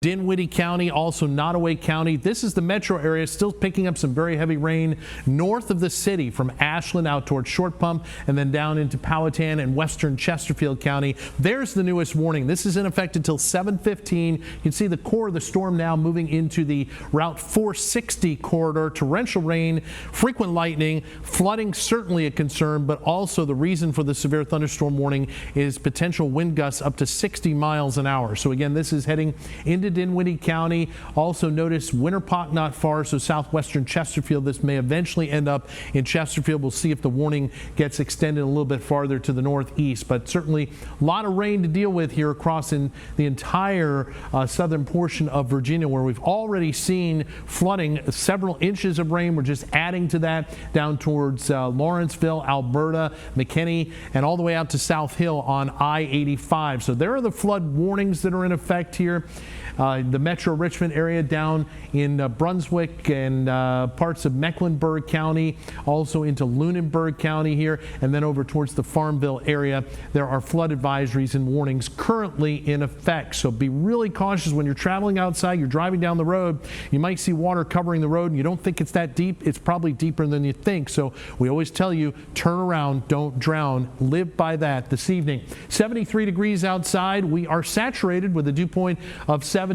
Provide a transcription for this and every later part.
Dinwiddie County, also Nottoway County. This is the metro area, still picking up some very heavy rain north of the city from Ashland out towards Short Pump and then down into Powhatan and western Chesterfield County. There's the newest warning. This is in effect until 7:15. You can see the core of the storm now moving into the Route 460 corridor. Torrential rain, frequent lightning, flooding certainly a concern, but also the reason for the severe thunderstorm warning is potential wind gusts up to 60 miles an hour. So again, this is heading into Dinwiddie County. Also notice Winterpock not far, so southwestern Chesterfield. This may eventually end up in Chesterfield. We'll see if the warning gets extended a little bit farther to the northeast, but certainly a lot of rain to deal with here across in the entire southern portion of Virginia, where we've already seen flooding, several inches of rain. We're just adding to that down towards Lawrenceville, Alberta, McKinney, and all the way out to South Hill on I-85. So there are the flood warnings that are in effect here. The metro Richmond area down in Brunswick and parts of Mecklenburg County, also into Lunenburg County here, and then over towards the Farmville area. There are flood advisories and warnings currently in effect. So be really cautious when you're traveling outside, you're driving down the road. You might see water covering the road and you don't think it's that deep. It's probably deeper than you think. So we always tell you, turn around, don't drown. Live by that this evening. 73 degrees outside. We are saturated with a dew point of 72.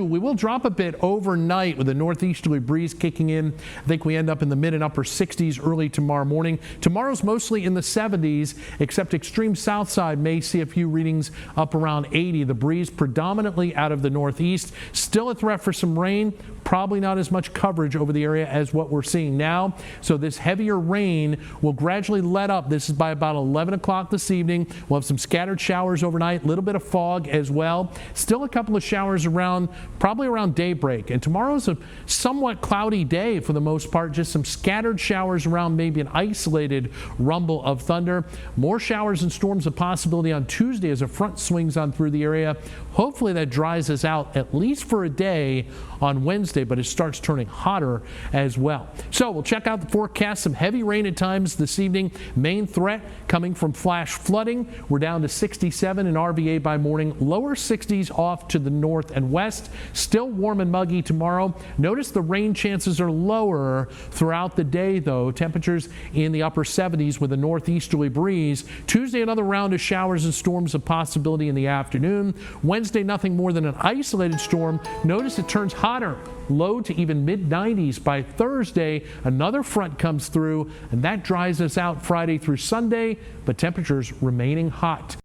We will drop a bit overnight with a northeasterly breeze kicking in. I think we end up in the mid and upper 60s early tomorrow morning. Tomorrow's mostly in the 70s, except extreme south side may see a few readings up around 80. The breeze predominantly out of the northeast. Still a threat for some rain. Probably not as much coverage over the area as what we're seeing now. So this heavier rain will gradually let up. This is by about 11 o'clock this evening. We'll have some scattered showers overnight, a little bit of fog as well. Still a couple of showers around, probably around daybreak. And tomorrow's a somewhat cloudy day for the most part. Just some scattered showers around, maybe an isolated rumble of thunder. More showers and storms a possibility on Tuesday as a front swings on through the area. Hopefully that dries us out at least for a day on Wednesday, but it starts turning hotter as well. So we'll check out the forecast. Some heavy rain at times this evening. Main threat coming from flash flooding. We're down to 67 in RVA by morning. Lower 60s off to the north and west. Still warm and muggy tomorrow. Notice the rain chances are lower throughout the day, though. Temperatures in the upper 70s with a northeasterly breeze. Tuesday, another round of showers and storms a possibility in the afternoon. Wednesday, nothing more than an isolated storm. Notice it turns hotter, low to even mid-90s by Thursday. Another front comes through, and that dries us out Friday through Sunday, but temperatures remaining hot.